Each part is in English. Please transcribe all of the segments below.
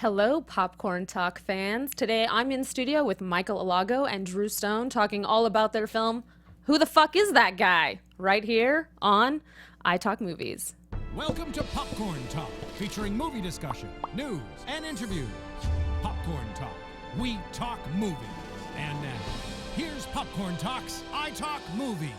Hello, Popcorn Talk fans. Today I'm in studio with Michael Alago and Drew Stone talking all about their film, Who the Fuck Is That Guy? Right here on iTalk Movies. Welcome to Popcorn Talk, featuring movie discussion, news, and interviews. Popcorn Talk. We talk movies. And now, here's Popcorn Talk's iTalk Movies.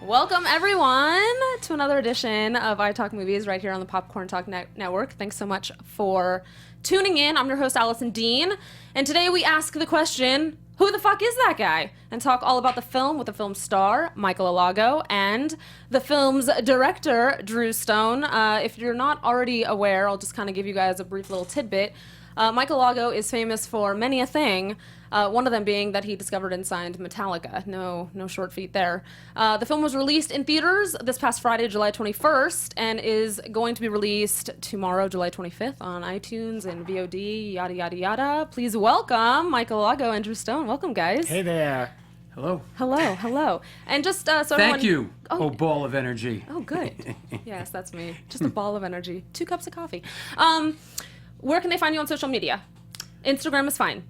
Welcome, everyone, to another edition of iTalk Movies right here on the Popcorn Talk Network. Thanks so much for tuning in. I'm your host, Alison Dean, and today we ask the question, who the fuck is that guy? And talk all about the film with the film's star, Michael Alago, and the film's director, Drew Stone. If you're not already aware, I'll just kind of give you guys a brief little tidbit. Michael Alago is famous for many a thing, one of them being that he discovered and signed Metallica. No short feat there. The film was released in theaters this past Friday, July 21st, and is going to be released tomorrow, July 25th, on iTunes and VOD, yada, yada, yada. Please welcome Michael Alago and Drew Stone. Welcome, guys. Hey there. Hello. Hello. And just so Thank you, ball of energy. Oh, good. Yes, that's me. Just a ball of energy. 2 cups of coffee. Where can they find you on social media? Instagram is fine.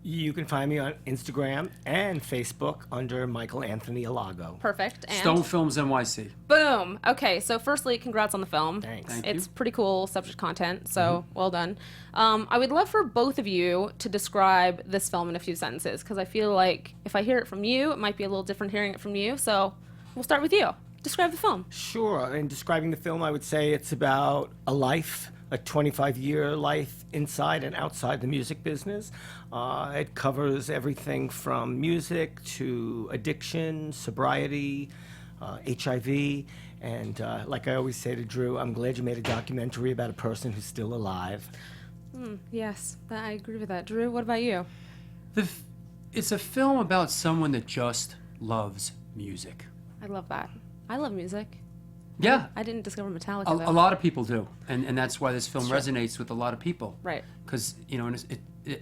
You can find me on Instagram and Facebook under Michael Anthony Alago. Perfect. And Stone Films NYC. boom. Okay, so firstly, congrats on the film. Thanks. Thank It's you. pretty cool subject content, so well done. I would love for both of you to describe this film in a few sentences, because I feel like if I hear it from you, it might be a little different hearing it from you. So we'll start with you. Describe the film. Sure. In describing the film, I would say it's about a life, a 25-year life inside and outside the music business. It covers everything from music to addiction, sobriety, HIV, and like I always say to Drew, I'm glad you made a documentary about a person who's still alive. Yes, I agree with that. Drew, what about you? It's a film about someone that just loves music. I love that. I love music. Yeah. I didn't discover Metallica, A though. lot of people do, and that's why this film resonates with a lot of people. Right. Because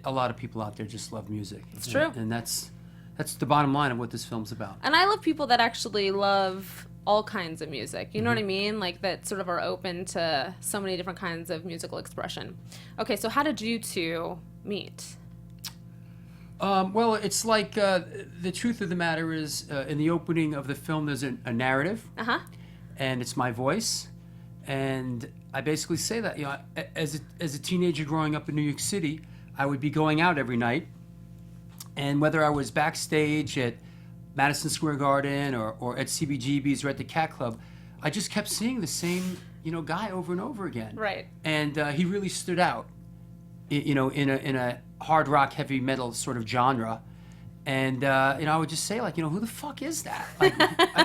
a lot of people out there just love music. It's true. And that's the bottom line of what this film's about. And I love people that actually love all kinds of music. You know what I mean? Like, that sort of are open to so many different kinds of musical expression. Okay, so how did you two meet? Well, it's like the truth of the matter is, in the opening of the film, there's a narrative. Uh-huh. And it's my voice, and I basically say that, as a teenager growing up in New York City, I would be going out every night, and whether I was backstage at Madison Square Garden or at CBGB's or at the Cat Club, I just kept seeing the same, guy over and over again. Right. And he really stood out, in a hard rock, heavy metal sort of genre. And, I would just say, who the fuck is that?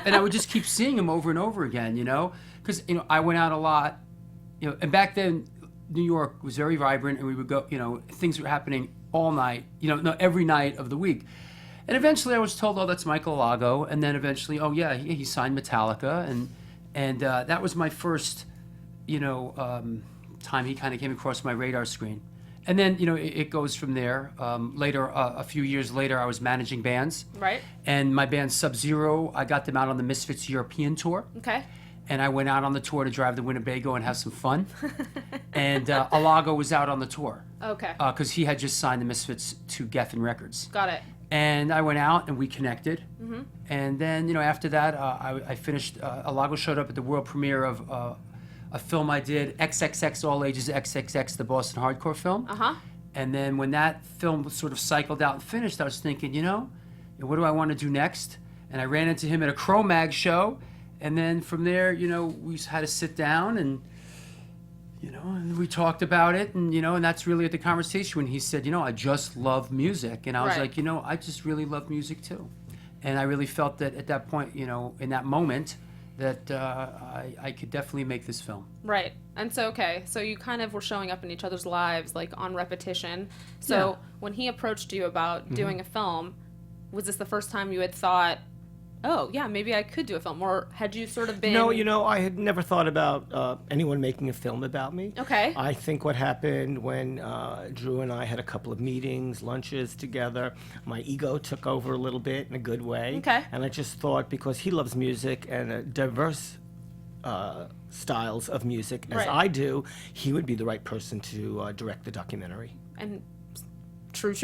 And I would just keep seeing him over and over again, Because, I went out a lot, and back then, New York was very vibrant, and we would go, things were happening all night, every night of the week. And eventually I was told, oh, that's Michael Alago. And then eventually, oh, yeah, he signed Metallica. And that was my first, time he kind of came across my radar screen. And then, it goes from there. Later, a few years later, I was managing bands. Right. And my band Sub-Zero, I got them out on the Misfits European tour. Okay. And I went out on the tour to drive to Winnebago and have some fun. And Alago was out on the tour. Okay. Because he had just signed the Misfits to Geffen Records. Got it. And I went out and we connected. Mm-hmm. And then, after that, I finished, Alago showed up at the world premiere of a film I did, XXX All Ages XXX, the Boston hardcore film. Uh-huh. And then when that film sort of cycled out and finished, I was thinking, what do I want to do next? And I ran into him at a Cro-Mag show. And then from there, we had to sit down and, and we talked about it. And, and that's really at the conversation when he said, I just love music. And I was Right. like, I just really love music too. And I really felt that at that point, in that moment, that I could definitely make this film. Right. And so, okay, so you kind of were showing up in each other's lives, like, on repetition. So Yeah. when he approached you about doing a film, was this the first time you had thought, oh, yeah, maybe I could do a film? Or had you sort of been... No, I had never thought about anyone making a film about me. Okay. I think what happened when Drew and I had a couple of meetings, lunches together, my ego took over a little bit in a good way. Okay. And I just thought, because he loves music and a diverse styles of music as Right. I do, he would be the right person to direct the documentary. And true.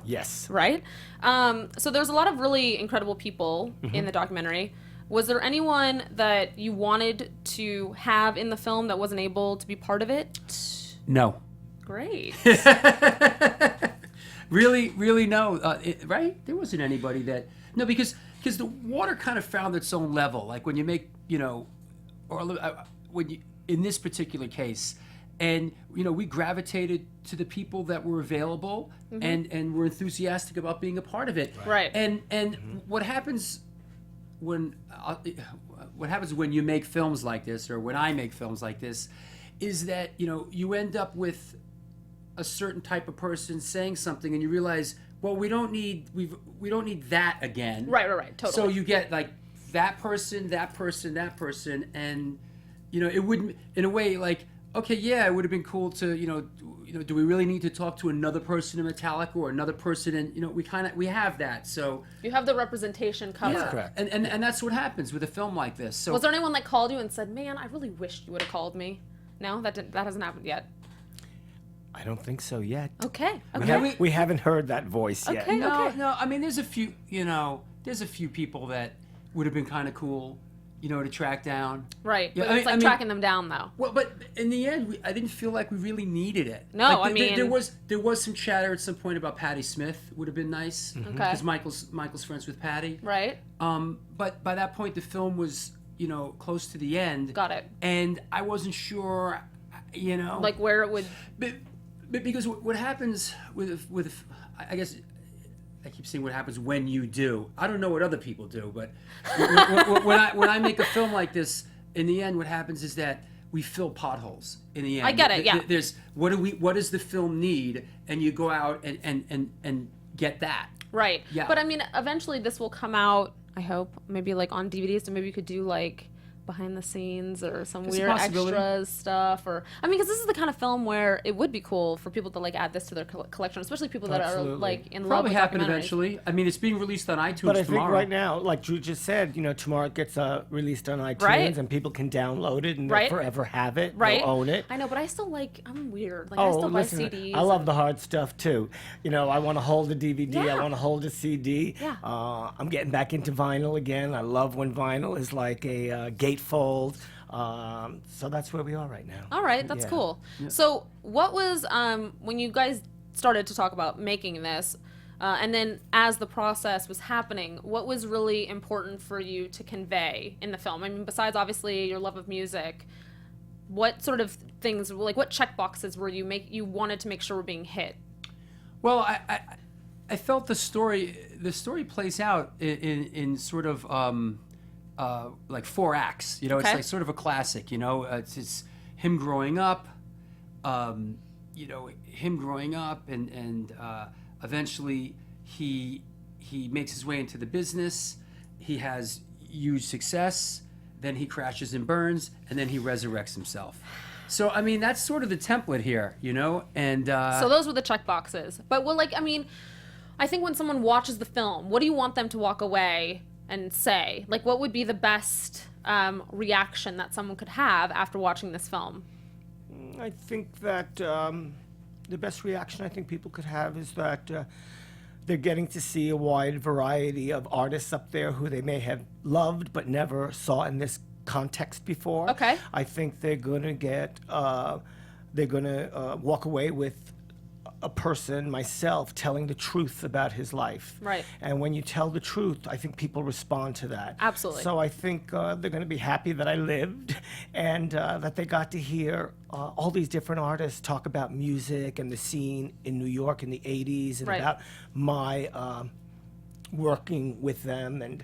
Yes. Right? So there's a lot of really incredible people in the documentary. Was there anyone that you wanted to have in the film that wasn't able to be part of it? No. Great. Really, no. Right? There wasn't anybody that... No, because the water kind of found its own level. Like when you make, or when you, in this particular case, and, we gravitated to the people that were available and were enthusiastic about being a part of it. Right. And what happens when you make films like this, or when I make films like this, is that, you end up with a certain type of person saying something and you realize, well, we don't need that again. Right, totally. So you get like that person, and it wouldn't, in a way, like, okay, yeah, it would have been cool to, do we really need to talk to another person in Metallica or another person? And we have that. So You have the representation covered. yeah, correct. and that's what happens with a film like this. So Was there anyone that called you and said, "Man, I really wish you would have called me"? No, that hasn't happened yet. I don't think so yet. Okay. We haven't heard that voice yet. Okay. No. I mean, there's a few people that would have been kind of cool, to track down. Right. Yeah, But it's tracking them down, though. Well, but in the end, I didn't feel like we really needed it. No, Like, I mean- there was some chatter at some point about Patti Smith would have been nice. Okay. Because Michael's friends with Patti. Right. But by that point, the film was, close to the end. Got it. And I wasn't sure, Like where it would. But because what happens with I guess I keep saying what happens when you do. I don't know what other people do, but when I make a film like this, in the end, what happens is that we fill potholes. In the end, I get it, yeah. There's what does the film need, and you go out and get that. Right. Yeah. But I mean, eventually this will come out, I hope, maybe like on DVDs, so maybe you could do like behind the scenes or some It's a weird possibility. extras stuff, or I mean, because this is the kind of film where it would be cool for people to like add this to their collection, especially people that Absolutely. are like in love Probably with happen documentaries. eventually. I mean, it's being released on iTunes But I think tomorrow. right now, like Drew just said, tomorrow it gets released on iTunes Right. and people can download it and Right. they'll forever have it. Right. They'll own it. I know, but I still I'm weird. Like I still buy listen, CDs. I love the hard stuff too. I want to hold a DVD. Yeah. I want to hold a CD. Yeah. I'm getting back into vinyl again. I love when vinyl is like a gatefold. So that's where we are right now. All right, that's Yeah. cool. So, what was when you guys started to talk about making this, and then as the process was happening, what was really important for you to convey in the film? I mean, besides obviously your love of music, what sort of things, like what check boxes were you wanted to make sure were being hit? Well, I felt the story plays out in sort of like 4 acts. It's Okay. like sort of a classic. It's him growing up, and eventually he makes his way into the business. He has huge success. Then he crashes and burns, and then he resurrects himself. So I mean, that's sort of the template here, And So those were the check boxes. But I think when someone watches the film, what do you want them to walk away and say? Like, what would be the best reaction that someone could have after watching this film? I think that the best reaction I think people could have is that they're getting to see a wide variety of artists up there who they may have loved but never saw in this context before. Okay. I think they're going to walk away with a person, myself, telling the truth about his life. Right. And when you tell the truth, I think people respond to that. Absolutely. So I think they're going to be happy that I lived and that they got to hear all these different artists talk about music and the scene in New York in the 80s and Right. about my working with them. And,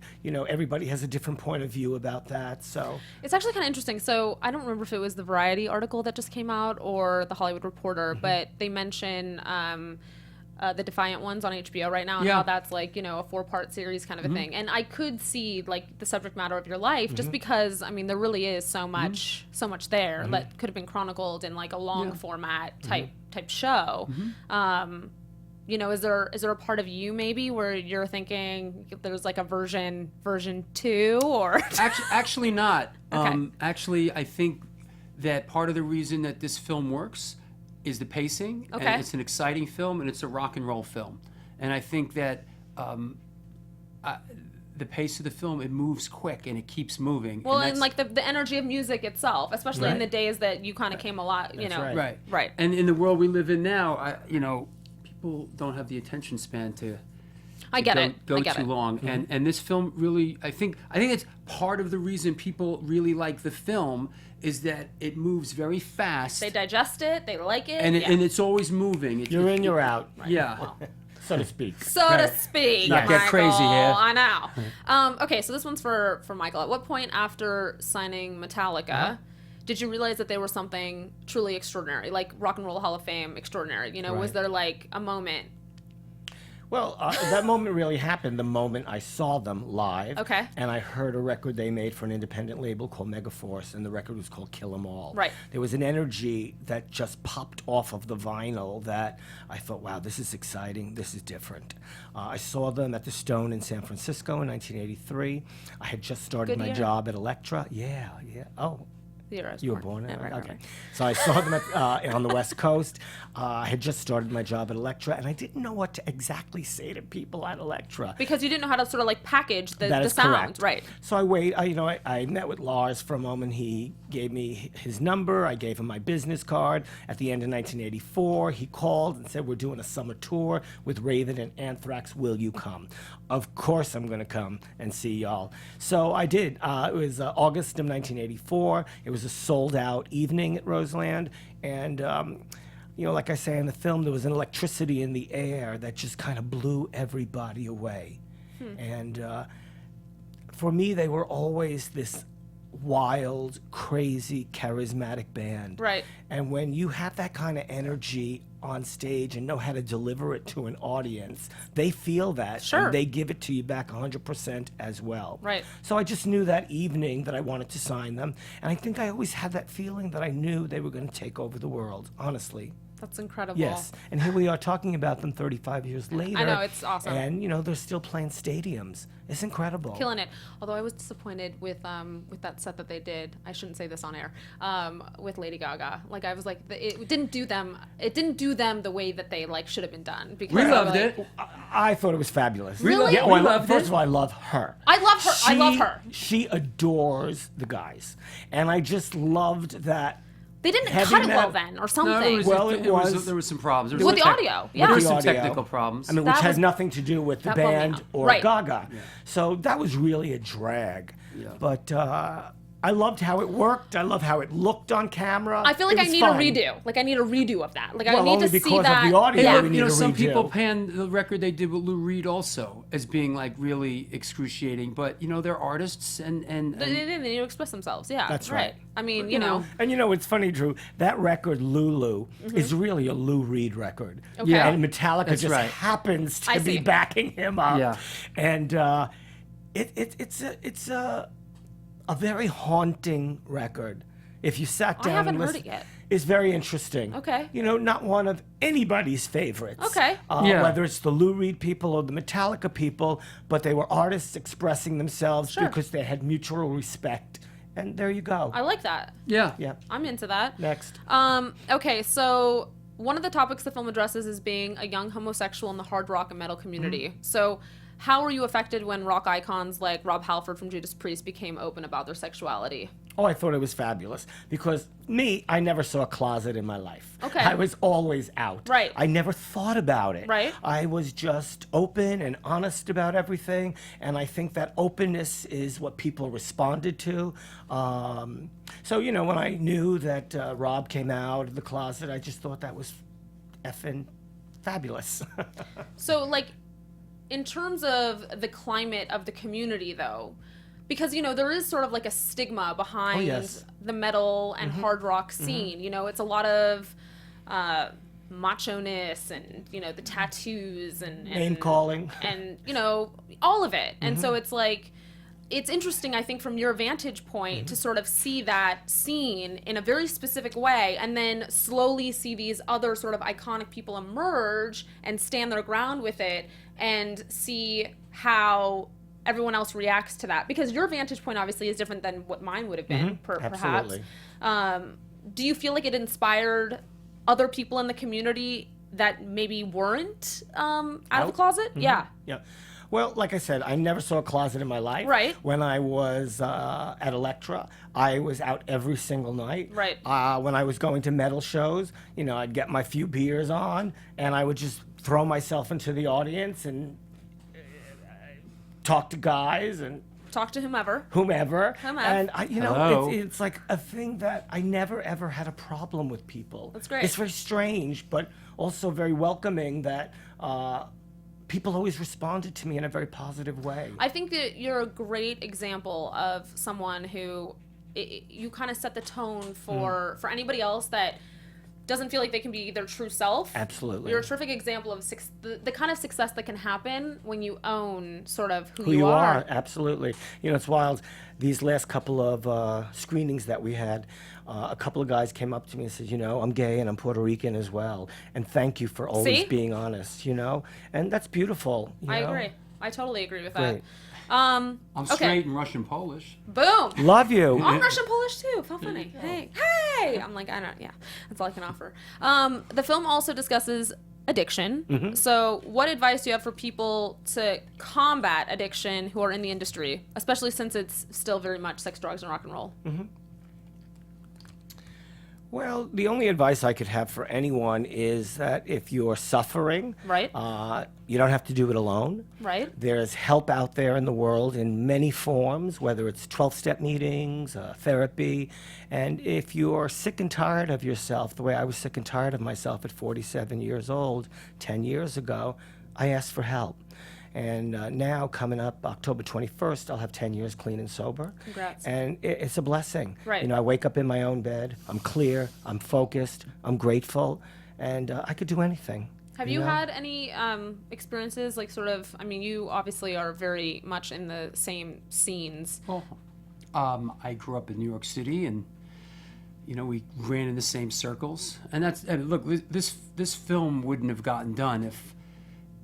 everybody has a different point of view about that. So It's actually kind of interesting. So I don't remember if it was the Variety article that just came out or the Hollywood Reporter, but they mention the Defiant Ones on HBO right now and Yeah. how that's like, a 4-part series kind of a thing. And I could see like the subject matter of your life just because, I mean, there really is so much there that could have been chronicled in like a long format type show. is there a part of you maybe where you're thinking there's like a version 2 or? Actually not. Okay. Actually, I think that part of the reason that this film works is the pacing. Okay. And it's an exciting film, and it's a rock and roll film. And I think that the pace of the film, it moves quick and it keeps moving. Well, and and like the energy of music itself, especially in Right. the days that you kind of came a lot, That's right. Right. And in the world we live in now, people don't have the attention span to I get go it. too long. And this film really, I think it's part of the reason people really like the film is that it moves very fast. They digest it, they like it, and it's always moving. You're in, you're out, Yeah. so to speak. so to speak. Not get Michael. crazy here. I know. Okay, so this one's for Michael. At what point after signing Metallica did you realize that they were something truly extraordinary, like Rock and Roll Hall of Fame extraordinary? Was Right. there like a moment? Well, that moment really happened the moment I saw them live. Okay. And I heard a record they made for an independent label called Megaforce, and the record was called Kill 'Em All. Right. There was an energy that just popped off of the vinyl that I thought, wow, this is exciting, this is different. I saw them at the Stone in San Francisco in 1983. I had just started Good my year. job at Elektra. Yeah. Oh. The year I was You were born Yeah, in right, okay. right. So I saw them on the West Coast. I had just started my job at Elektra, and I didn't know what to exactly say to people at Elektra. Because you didn't know how to sort of like package That the is sound, correct. right? So I met with Lars for a moment. He gave me his number. I gave him my business card. At the end of 1984, he called and said, "We're doing a summer tour with Raven and Anthrax. Will you come?" Of course, I'm going to come and see y'all. So I did. It was August of 1984. It was a sold-out evening at Roseland, and like I say in the film, there was an electricity in the air that just kind of blew everybody away. And for me, they were always this wild, crazy, charismatic band. Right. And when you have that kind of energy on stage and know how to deliver it to an audience, they feel that. Sure. And they give it to you back 100% as well. Right. So I just knew that evening that I wanted to sign them. And I think I always had that feeling that I knew they were going to take over the world, honestly. That's incredible. Yes, and here we are talking about them 35 years later. I know, it's awesome. And they're still playing stadiums. It's incredible. Killing it. Although I was disappointed with that set that they did. I shouldn't say this on air. With Lady Gaga, like I was like, it didn't do them. It didn't do them the way that they like should have been done. Because We they were, loved like- it. I thought it was fabulous. Really? Yeah, We loved first it. of all, I love her. I love her. I love her. She adores the guys, and I just loved that. They didn't Heavy cut it well metal. then, or No, something. Well, it was- there was some problems. There was With some the audio, yeah. There With was some the audio. technical problems. I mean, That which has was- nothing to do with the that bummed me band out. or Right. Gaga. So that was really a drag. Yeah. But I loved how it worked. I love how it looked on camera. I feel like It I was need fun. a redo. Like I need a redo of that. Like I Well, need only to see because of that. the audio, Yeah. we need You know, to some redo. people pan the record they did with Lou Reed also as being like really excruciating, but they're artists and They need to express themselves. Yeah. That's right. I mean, And it's funny, Drew, that record, Lulu, is really a Lou Reed record. Okay. Yeah. And Metallica That's just right. happens to I be see. backing him up. Yeah. And it's a very haunting record. If you sat I down haven't and heard listened, it yet. it's very interesting. Okay. Not one of anybody's favorites. Okay. Yeah. Whether it's the Lou Reed people or the Metallica people, but they were artists expressing themselves Sure. because they had mutual respect. And there you go. I like that. yeah. Yeah. I'm into that. Next. Okay, so one of the topics the film addresses is being a young homosexual in the hard rock and metal community. Mm-hmm. So how were you affected when rock icons like Rob Halford from Judas Priest became open about their sexuality? Oh, I thought it was fabulous because I never saw a closet in my life. Okay. I was always out. Right. I never thought about it. Right. I was just open and honest about everything, and I think that openness is what people responded to. So, when I knew that Rob came out of the closet, I just thought that was effing fabulous. So, like, in terms of the climate of the community, though, because, there is sort of like a stigma behind yes. the metal and hard rock scene. It's a lot of macho-ness and, the tattoos and Name calling. and, all of it. And so it's like, it's interesting, I think, from your vantage point to sort of see that scene in a very specific way and then slowly see these other sort of iconic people emerge and stand their ground with it and see how everyone else reacts to that. Because your vantage point obviously is different than what mine would have been, perhaps. Absolutely. Do you feel like it inspired other people in the community that maybe weren't out of the closet? Yeah. Yeah. Well, like I said, I never saw a closet in my life. Right. When I was at Elektra, I was out every single night. Right. When I was going to metal shows, I'd get my few beers on, and I would just throw myself into the audience and talk to guys and Talk to whomever. whomever. And Hello. it's like a thing that I never ever had a problem with people. That's great. It's very strange, but also very welcoming that people always responded to me in a very positive way. I think that you're a great example of someone who you kind of set the tone for anybody else that doesn't feel like they can be their true self. Absolutely. You're a terrific example of the kind of success that can happen when you own sort of who you are. are. Absolutely. It's wild. These last couple of screenings that we had, a couple of guys came up to me and said, I'm gay and I'm Puerto Rican as well. And thank you for always See? being honest, And that's beautiful. I agree. I totally agree with that. Great. I'm Okay. straight and Russian Polish. Boom. Love you. I'm Russian Polish too. How funny. Hey. I'm like, I don't, yeah, that's all I can offer. The film also discusses addiction. So what advice do you have for people to combat addiction who are in the industry, especially since it's still very much sex, drugs, and rock and roll? Well, the only advice I could have for anyone is that if you're suffering, Right. You don't have to do it alone. Right. There's help out there in the world in many forms, whether it's 12-step meetings, therapy. And if you're sick and tired of yourself, the way I was sick and tired of myself at 47 years old, 10 years ago, I asked for help. And now, coming up October 21st, I'll have 10 years clean and sober. Congrats. And it's a blessing. Right. I wake up in my own bed. I'm clear. I'm focused. I'm grateful. And I could do anything. Have you had any experiences, like sort of, I mean, you obviously are very much in the same scenes. Well, I grew up in New York City, and we ran in the same circles. And look, this film wouldn't have gotten done if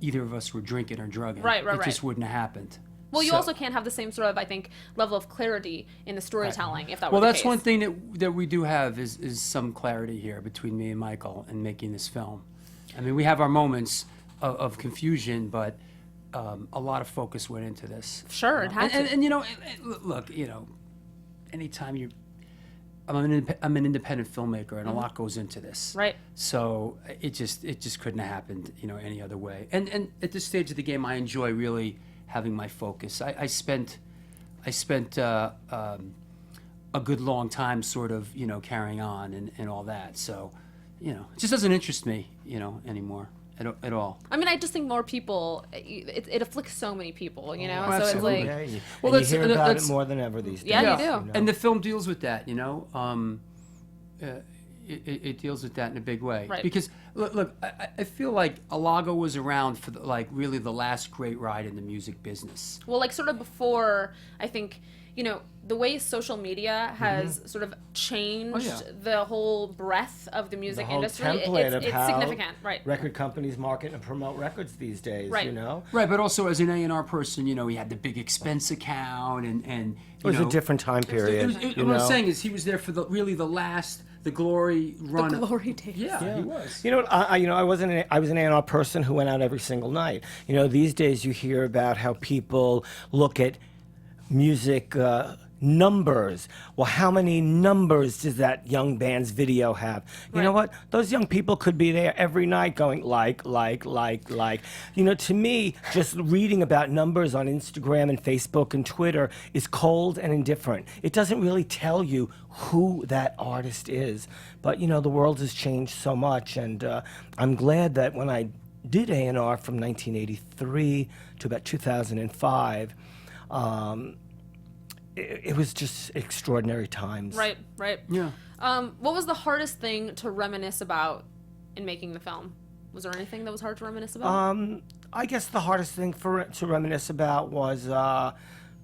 either of us were drinking or drugging. Right. It just wouldn't have happened. Well, you So- also can't have the same sort of, I think, level of clarity in the storytelling, if that were Well, the that's case. one thing that we do have is some clarity here between me and Michael in making this film. I mean, we have our moments of confusion, but a lot of focus went into this. Sure, it had to. And look, anytime I'm an independent filmmaker, and a lot goes into this. Right. So it just couldn't have happened, any other way. And at this stage of the game, I enjoy really having my focus. I spent a good long time sort of, carrying on and all that. So, it just doesn't interest me, anymore at all. I mean, I just think more people, it afflicts so many people, so it's absolutely. like, Yeah, you Well, hear about it that's- more than ever these days. Yeah, you do. And the film deals with that, it deals with that in a big way. Right. Because look, I feel like Alago was around for really the last great ride in the music business. well, like sort of before, I think, the way social media has sort of changed the whole breadth of the The music whole industry. template of It's how significant, right? record companies market and promote records these days, Right. Right, but also as an A&R person, he had the big expense account and It was a different time period. What I'm saying is he was there for the glory run. The glory days. Yeah, he was. I was an A&R person who went out every single night. These days you hear about how people look at music numbers. Well, how many numbers does that young band's video have? You know what? Those young people could be there every night going like. To me, just reading about numbers on Instagram and Facebook and Twitter is cold and indifferent. It doesn't really tell you who that artist is. But, the world has changed so much, and I'm glad that when I did A&R from 1983 to about 2005, it was just extraordinary times. Right. Yeah. What was the hardest thing to reminisce about in making the film? Was there anything that was hard to reminisce about? I guess the hardest thing to reminisce about was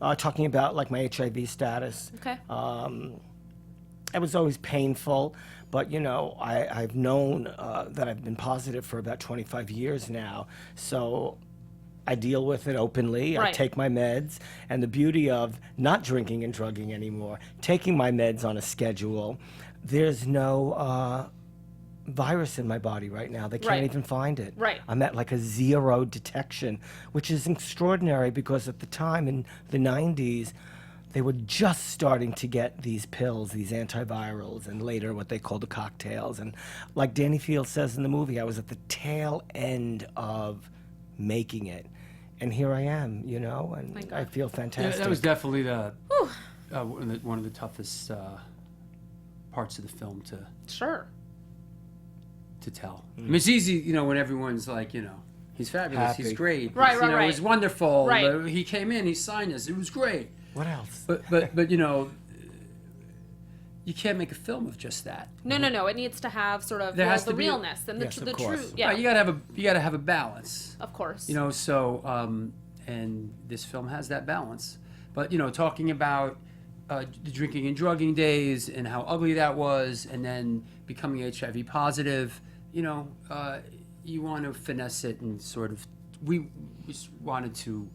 talking about like my HIV status. Okay. It was always painful, but you know, I've known that I've been positive for about 25 years now. So I deal with it openly. Right. I take my meds, and the beauty of not drinking and drugging anymore, taking my meds on a schedule, there's no virus in my body right now. They can't Right. even find it. Right. I'm at like a 0 detection, which is extraordinary because at the time in the 90s, they were just starting to get these pills, these antivirals, and later what they call the cocktails. And like Danny Field says in the movie, I was at the tail end of making it. And here I am, you know, and Thank I God. feel Yeah, fantastic. that was definitely the one of the toughest parts of the film Sure. to tell. I mean, it's easy, you know, when everyone's like, you know, he's fabulous, he's Happy. great, Right, you right, know, right. it was wonderful. Right. He came in, he signed us, it was great. What else? But you know, you can't make a film of just that. No. It needs to have sort of There has the to be a- realness and Yes, the of true. course. Yeah. Right, you gotta have a balance. Of course. You know, so and this film has that balance. But you know, talking about the drinking and drugging days and how ugly that was, and then becoming HIV positive, you know, you want to finesse it and sort of we just wanted to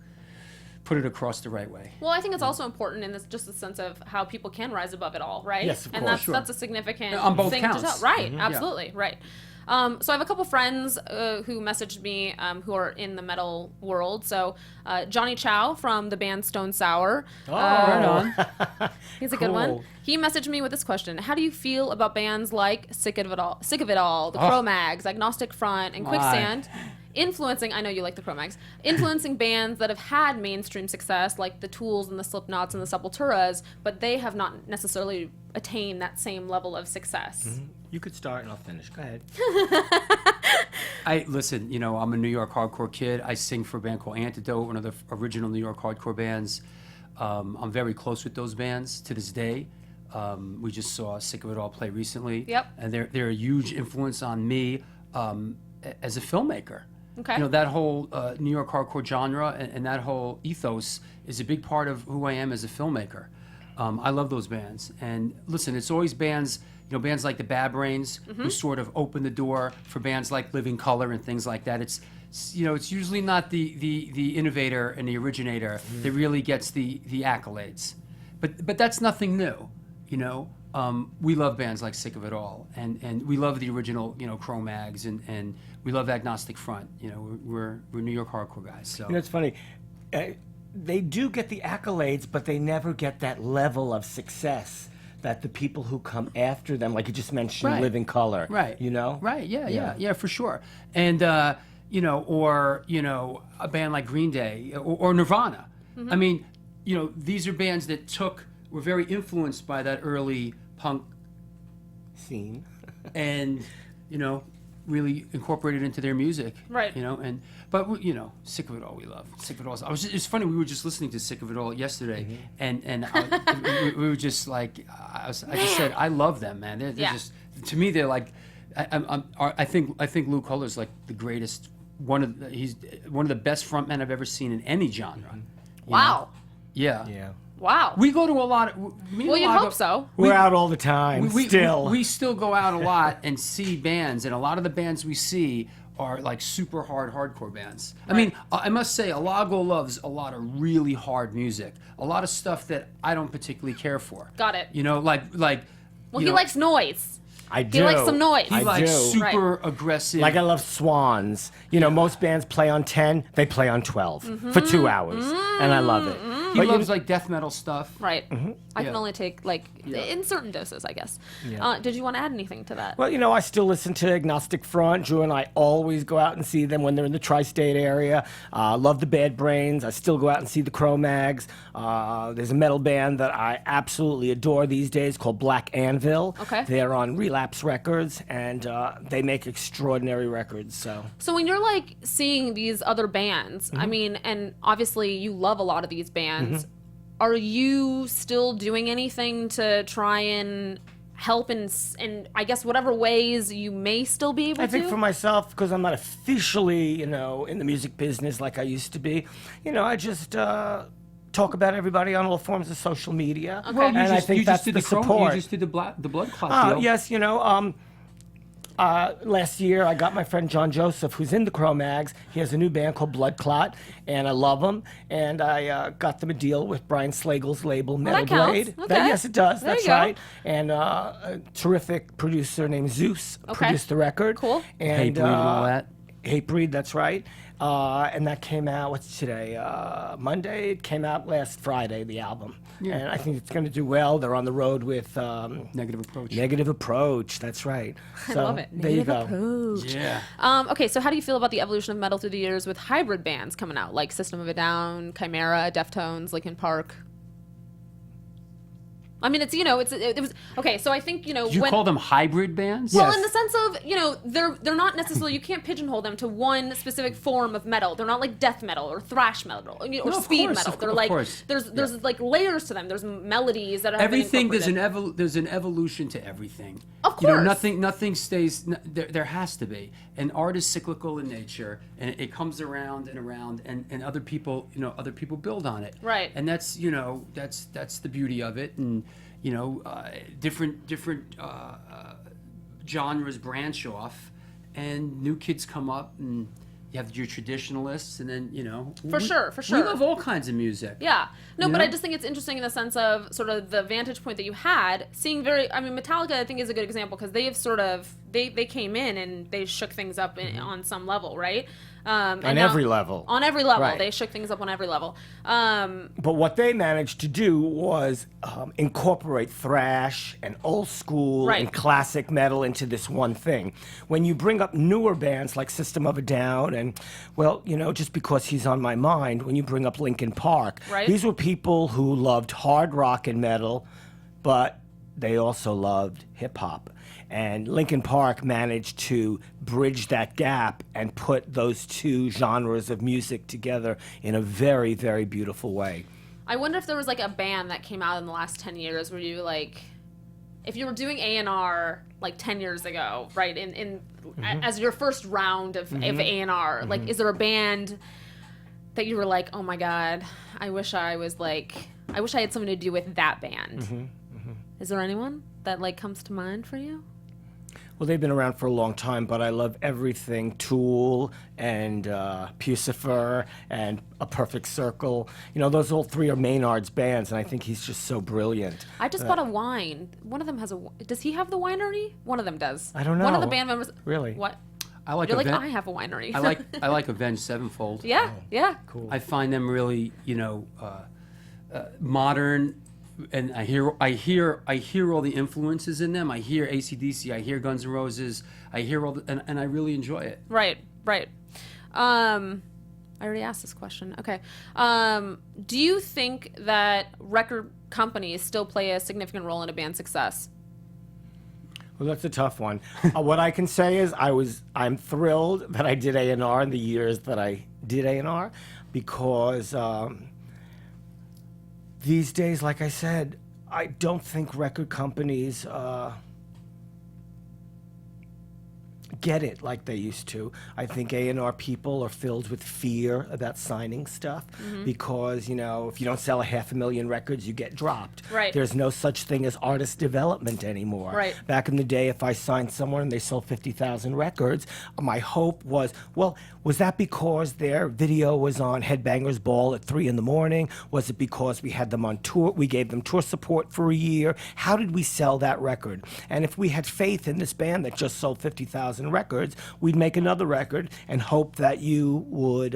put it across the right way. Well, I think it's also important in this just the sense of how people can rise above it all, right? Yes, of and course, that's sure. that's a significant On both thing counts. to tell. Right, absolutely, right. So I have a couple friends who messaged me who are in the metal world. So Johnny Chow from the band Stone Sour. Right on. He's a good one. Cool. He messaged me with this question: how do you feel about bands like Sick of It All, the Cro-Mags, Agnostic Front, and My. Quicksand? Influencing, I know you like the Cro-Mags, influencing bands that have had mainstream success like the Tools and the Slipknots and the Sepulturas, but they have not necessarily attained that same level of success. You could start and I'll finish. Go ahead. I listen, you know, I'm a New York hardcore kid. I sing for a band called Antidote, one of the original New York hardcore bands. I'm very close with those bands to this day. We just saw Sick of It All play recently. Yep. And they're a huge influence on me as a filmmaker. Okay. You know, that whole New York hardcore genre and that whole ethos is a big part of who I am as a filmmaker. I love those bands. And listen, it's always bands, you know, bands like the Bad Brains who sort of open the door for bands like Living Color and things like that. It's you know, it's usually not the innovator and the originator that really gets the accolades. But that's nothing new, you know. We love bands like Sick of It All, and we love the original, you know, Cro-Mags, and we love Agnostic Front. You know, we're New York hardcore guys. So You know, it's funny. They do get the accolades, but they never get that level of success that the people who come after them, like you just mentioned, Right. Living Color. Right. You know? Right. Yeah, for sure. And you know, or you know, a band like Green Day or Nirvana. I mean, you know, these are bands that were very influenced by that early punk Scene. and you know, really incorporated into their music. Right. You know, but you know, Sick of It All we love. Sick of It All. It's funny, we were just listening to Sick of It All yesterday, and we were just like, I just said, I love them, man. They're Yeah. just, to me, they're like, I think Lou Color's like the greatest. He's one of the best frontmen I've ever seen in any genre. You Wow. know? Yeah. Yeah. Wow. We go to a lot of. Me and Well, you'd Alago- hope so. We're out all the time, still. We still go out a lot and see bands, and a lot of the bands we see are like super hardcore bands. I mean, I must say, Alago loves a lot of really hard music, a lot of stuff that I don't particularly care for. Got it. You know, like. Well, you he know, likes noise. I do. He likes some noise. He I likes do. super aggressive. Like I love Swans. You know, most bands play on 10, they play on 12 for 2 hours. And I love it. he But you- loves like death metal stuff. Right. I can Yeah. only take like in certain doses, I guess. Did you want to add anything to that? Well, you know, I still listen to Agnostic Front. Drew and I always go out and see them when they're in the tri-state area. Love the Bad Brains. I still go out and see the Cro-Mags. There's a metal band that I absolutely adore these days called Black Anvil. Okay. They're on Relapse Records, and they make extraordinary records. So when you're like seeing these other bands, I mean, and obviously you love a lot of these bands. Are you still doing anything to try and help in I guess whatever ways you may still be able I to? think for myself, because I'm not officially, you know, in the music business like I used to be, you know, I just talk about everybody on all forms of social media. Okay. Well, and I think that's the support. You just did the blood clot deal. Yes, last year I got my friend John Joseph, who's in the Cro-Mags. He has a new band called Blood Clot, and I love him. And I got them a deal with Brian Slagle's label, Metal that counts. Blade. Okay. Yes, it does. There That's you go. right. And a terrific producer named Zeus produced the record. Cool. And, Hatebreed and all that. Hatebreed, that's right. And that came out, what's today? Monday. It came out last Friday, the album. Yeah. And I think it's going to do well. They're on the road with Negative Approach. Negative Approach, that's right. I So, love it. There you Negative go. Approach. Yeah. Okay, so how do you feel about the evolution of metal through the years with hybrid bands coming out, like System of a Down, Chimera, Deftones, Linkin Park? I mean, it was okay. So I think You call them hybrid bands? well, Yes. in the sense of they're not necessarily, you can't pigeonhole them to one specific form of metal. They're not like death metal or thrash metal or No, of speed course, metal. of They're course. like there's like layers to them. There's melodies that have Everything been there's an evolution to everything. Of You know, course. nothing stays. There has to be. And art is cyclical in nature, and it comes around and around, and other people build on it. Right. And that's that's the beauty of it, and different genres branch off, and new kids come up, and you have your traditionalists, and then For sure. we love all kinds of music. Yeah. No, You but know? I just think it's interesting in the sense of sort of the vantage point that you had, seeing Metallica I think is a good example because they have sort of, they came in and they shook things up on some level, right? On every level. On every level. Right. They shook things up on every level. But what they managed to do was incorporate thrash and old school Right. and classic metal into this one thing. When you bring up newer bands like System of a Down and, just because he's on my mind, when you bring up Linkin Park, Right. these were people who loved hard rock and metal, but they also loved hip hop. And Linkin Park managed to bridge that gap and put those two genres of music together in a very, very beautiful way. I wonder if there was like a band that came out in the last 10 years where you if you were doing A&R like 10 years ago, right, as your first round of A&R, like is there a band that you were like, oh my God, I wish I had something to do with that band. Is there anyone that comes to mind for you? Well, they've been around for a long time, but I love everything Tool and Pucifer and A Perfect Circle. Those all three are Maynard's bands, and I think he's just so brilliant. I just bought a wine. One of them has does he have the winery? One of them does. I don't know. One of the band members. Really? What? I like You're like, Aven- I have a winery. I like Avenged Sevenfold. Yeah, yeah. Cool. I find them really, modern, and I hear all the influences in them. I hear AC/DC, I hear Guns N' Roses, I hear and I really enjoy it. Right. I already asked this question. Okay. Do you think that record companies still play a significant role in a band's success? Well, that's a tough one. What I can say is I'm thrilled that I did A&R in the years that I did A&R because these days, like I said, I don't think record companies get it like they used to. I think A&R people are filled with fear about signing stuff because, if you don't sell 500,000 records, you get dropped. Right. There's no such thing as artist development anymore. Right. Back in the day, if I signed someone and they sold 50,000 records, my hope was, was that because their video was on Headbangers Ball at 3 a.m? Was it because we had them on tour? We gave them tour support for a year. How did we sell that record? And if we had faith in this band that just sold 50,000 records, we'd make another record and hope that you would,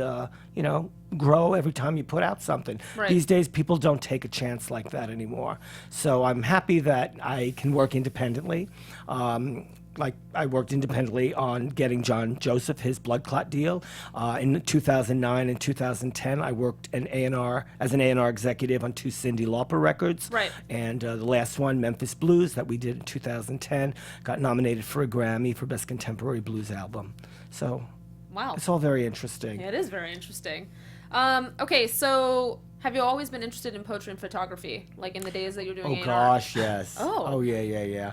grow every time you put out something. Right. These days, people don't take a chance like that anymore. So I'm happy that I can work independently. Like I worked independently on getting John Joseph his Blood Clot deal. In 2009 and 2010, I worked as an A&R executive on 2 Cyndi Lauper records. Right. And the last one, Memphis Blues, that we did in 2010, got nominated for a Grammy for Best Contemporary Blues Album. So Wow. it's all very interesting. Yeah, it is very interesting. Okay, so have you always been interested in poetry and photography, like in the days that you were doing Oh A&R? gosh, yes. Oh. Oh yeah.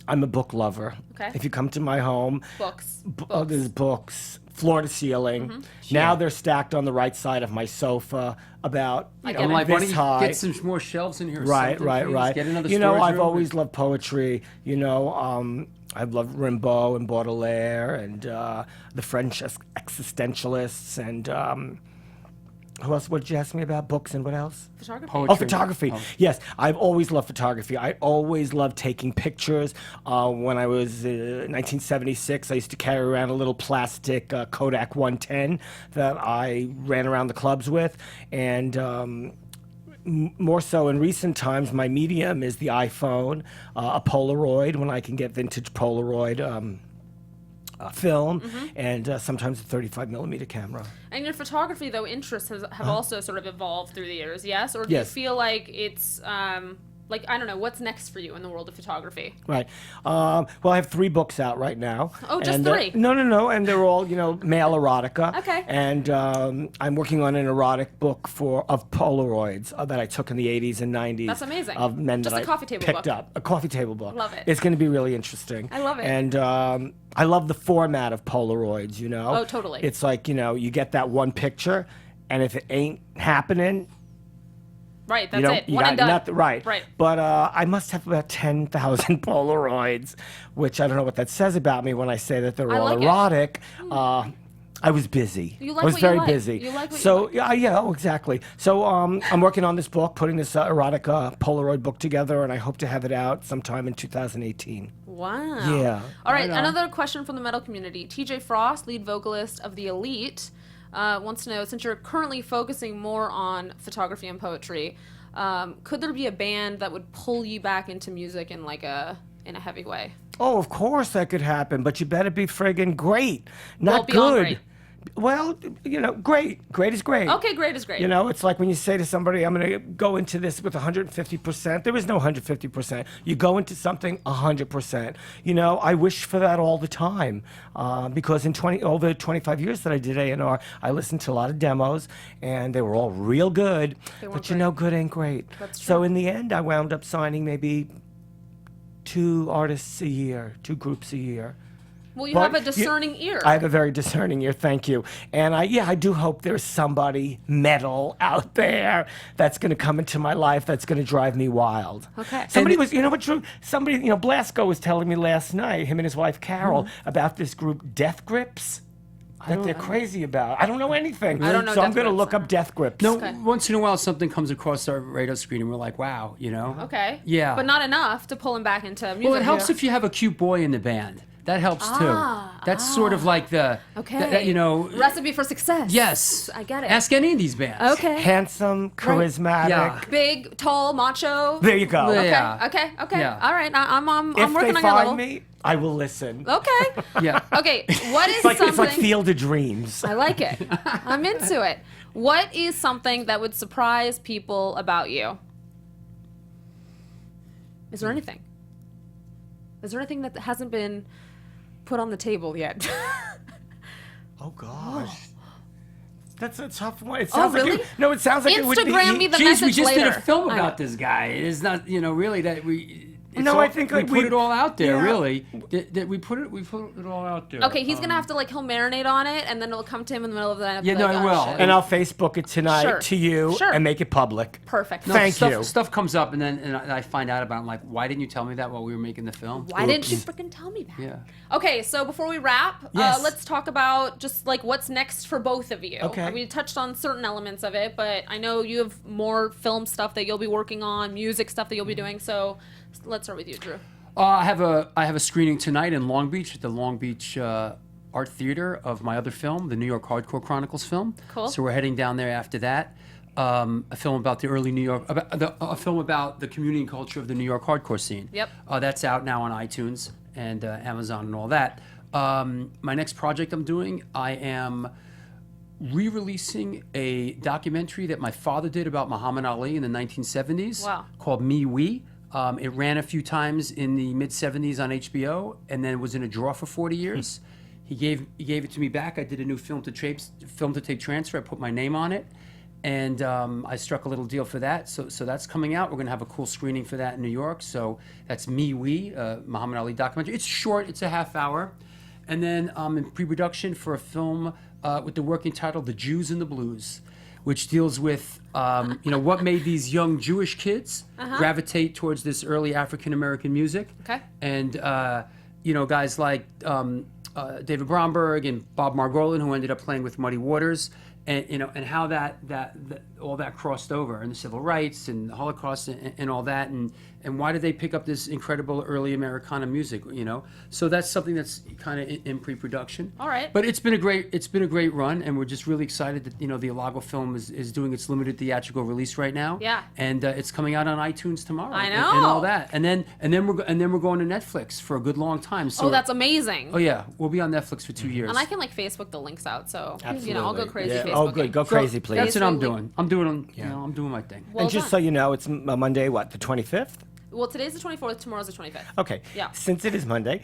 I'm a book lover. Okay. If you come to my home, Books. there's books, floor to ceiling. Now they're stacked on the right side of my sofa, about get I'm it. like, why this don't you high. get some more shelves in here? Or Right, something, right, please? right. Get another You know, storage I've room. always loved poetry. You know, I've loved Rimbaud and Baudelaire and the French existentialists and who else? What did you ask me about? Books and what else? Photography. Poetry. Oh, photography. Oh. Yes, I've always loved photography. I always loved taking pictures. When I was 1976, I used to carry around a little plastic Kodak 110 that I ran around the clubs with. And more so in recent times, my medium is the iPhone, a Polaroid when I can get vintage Polaroid film, and sometimes a 35 millimeter camera. And your photography, though, interests have also sort of evolved through the years, yes? Or do Yes. you feel like it's, like, I don't know, what's next for you in the world of photography? Right. Well, I have 3 books out right now. Oh, just and 3? No. And they're all, male erotica. Okay. And I'm working on an erotic book of Polaroids that I took in the 80s and 90s. That's amazing. Of men Just that a coffee table picked book. up. A coffee table book. Love it. It's going to be really interesting. I love it. And I love the format of Polaroids, Oh, totally. It's like, you get that one picture, and if it ain't happening, Right, that's you know, it. you One got and done. nothing, right? Right. But I must have about 10,000 Polaroids, which I don't know what that says about me when I say that they're I all like it. erotic. I was busy. You like I was what you very like. busy. You like what you so like. yeah, exactly. So I'm working on this book, putting this erotica Polaroid book together, and I hope to have it out sometime in 2018. Wow. Yeah. All right, Right on. another question from the metal community. TJ Frost, lead vocalist of The Elite, wants to know, since you're currently focusing more on photography and poetry, could there be a band that would pull you back into music in in a heavy way? Oh, of course that could happen, but you better be friggin' great, not beyond good. great. Well, great. Great is great. Okay, great is great. It's like when you say to somebody, I'm going to go into this with 150%. There is no 150%. You go into something 100%. I wish for that all the time because in over 25 years that I did A&R, I listened to a lot of demos, and they were all real good. They But weren't good ain't great. That's So true. in the end, I wound up signing maybe 2 artists a year, 2 groups a year. Well, you But have a discerning ear. I have a very discerning ear, thank you. And I do hope there's somebody metal out there that's going to come into my life that's going to drive me wild. Okay. Somebody was, Drew? Somebody, Blasco was telling me last night, him and his wife Carol, about this group Death Grips that they're crazy about. I don't know anything. I don't know So I'm Death going to Grips. look up Death Grips. No, Okay. once in a while something comes across our radar screen and we're like, wow, Okay. Yeah. But not enough to pull him back into music. Well, it helps if you have a cute boy in the band. That helps too. That's sort of like the, Okay. Recipe for success. Yes. I get it. Ask any of these bands. Okay. Handsome, charismatic. Yeah. Big, tall, macho. There you go. Yeah. Okay. Yeah. All right. I'm If working they on your level. find me, I will listen. Okay. Yeah. Okay. What is It's like something? Field of Dreams. I like it. I'm into it. What is something that would surprise people about you? Is there anything? Is there anything that hasn't been put on the table yet? Oh gosh. That's a tough one. It sounds really? It sounds like it would be. Instagram me the Jeez, we message just later. did a film I know. about this guy. It is not, really that we. It's No, all, I think, we like, put we- it all out there. yeah. Really, that we put it all out there. Okay, he's gonna have to he'll marinate on it, and then it'll come to him in the middle of the night. Yeah, no, it will. And I'll Facebook it tonight Sure. to you Sure. and make it public. Perfect. No, Thank stuff, you. Stuff comes up, and then I find out about it. I'm like, why didn't you tell me that while we were making the film? Why didn't you freaking tell me that? Yeah. Okay, so before we wrap, Yes. let's talk about just what's next for both of you. Okay. We touched on certain elements of it, but I know you have more film stuff that you'll be working on, music stuff that you'll be doing. So let's start with you, Drew. I have a screening tonight in Long Beach at the Long Beach Art Theater of my other film, the New York Hardcore Chronicles film. Cool. So we're heading down there after that. A film about the early New York, a film about the community and culture of the New York hardcore scene. Yep. That's out now on iTunes and Amazon and all that. My next project I'm doing, I am re-releasing a documentary that my father did about Muhammad Ali in the 1970s. Wow. Called Me We. It ran a few times in the mid-70s on HBO, and then was in a drawer for 40 years. He gave it to me back. I did a new film to tape transfer. I put my name on it, And I struck a little deal for that. So that's coming out. We're going to have a cool screening for that in New York. So that's Muhammad Ali documentary. It's short. It's a half hour. And then I'm in pre-production for a film with the working title, The Jews and the Blues, which deals with, what made these young Jewish kids gravitate towards this early African-American music. Okay. And, guys like David Bromberg and Bob Margolin, who ended up playing with Muddy Waters, and how that all that crossed over, and the civil rights and the Holocaust and all that, and why did they pick up this incredible early Americana music, So that's something that's kind of in pre-production. All right. But it's been a great run, and we're just really excited that the Alago film is doing its limited theatrical release right now. Yeah. And it's coming out on iTunes tomorrow. I and know. all that, and then we're going to Netflix for a good long time. So that's amazing. Oh yeah, we'll be on Netflix for 2 years. And I can Facebook the links out, so Absolutely. I'll go crazy. Yeah. Facebook. Oh, good. Go crazy, please. That's what I'm Facebook. doing. I'm doing my thing. Well and just done. so you know, it's Monday, the 25th? Well, today's the 24th, tomorrow's the 25th. Okay. Yeah. Since it is Monday,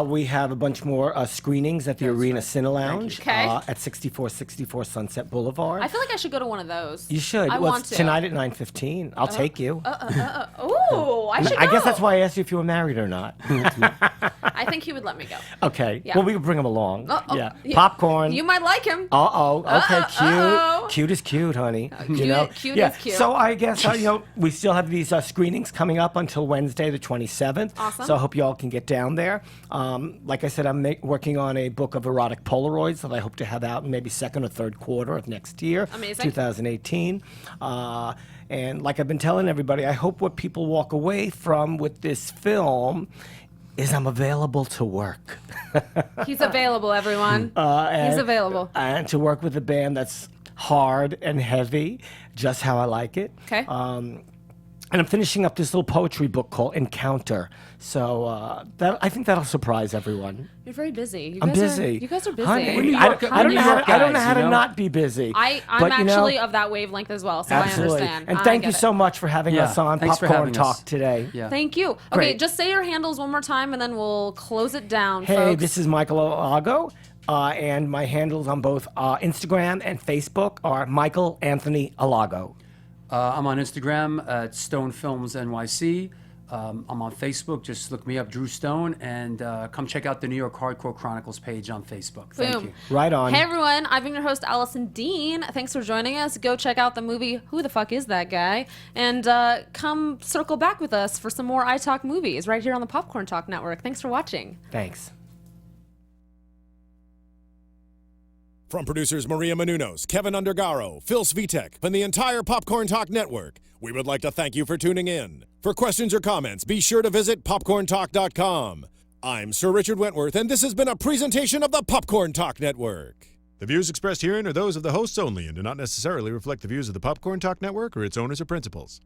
we have a bunch more screenings at the Arena Cine Lounge Okay. at 6464 Sunset Boulevard. I feel like I should go to one of those. You should. I Well, want it's to. tonight at 9:15. I'll take you. Ooh, I should go. I guess that's why I asked you if you were married or not. I think he would let me go. Okay. Yeah. Well, we could bring him along. Yeah. Popcorn. You might like him. Okay, cute. Uh-oh. Cute is cute, honey. Cute yeah. is cute. So I guess we still have these screenings coming up until Wednesday, the 27th. Awesome. So I hope you all can get down there. Like I said, I'm working on a book of erotic Polaroids that I hope to have out in maybe second or third quarter of next year, Amazing. 2018. And like I've been telling everybody, I hope what people walk away from with this film is I'm available to work. He's available, everyone. He's available. And to work with a band that's hard and heavy, just how I like it. Okay. And I'm finishing up this little poetry book called Encounter. So I think that'll surprise everyone. You're very busy. I'm busy. You guys are busy. Honey, We're New I York- don't we're New know how York to, I don't know guys, how to you know? not be busy. I'm But, actually of that wavelength as well, so absolutely. I understand. And I thank get you it. so much for having Yeah, us on thanks for Popcorn having Talk us. today. Yeah. Thank you. Okay, Great. just say your handles one more time, and then we'll close it down, Hey, folks. this is Michael Alago, and my handles on both Instagram and Facebook are Michael Anthony Alago. I'm on Instagram at Stone Films NYC. I'm on Facebook. Just look me up, Drew Stone, and come check out the New York Hardcore Chronicles page on Facebook. Thank Boom. you. Right on. Hey everyone, I've been your host Alison Dean. Thanks for joining us. Go check out the movie Who the Fuck Is That Guy? And come circle back with us for some more iTalk movies right here on the Popcorn Talk Network. Thanks for watching. Thanks. From producers Maria Menounos, Kevin Undergaro, Phil Svitek, and the entire Popcorn Talk Network, we would like to thank you for tuning in. For questions or comments, be sure to visit popcorntalk.com. I'm Sir Richard Wentworth, and this has been a presentation of the Popcorn Talk Network. The views expressed herein are those of the hosts only and do not necessarily reflect the views of the Popcorn Talk Network or its owners or principals.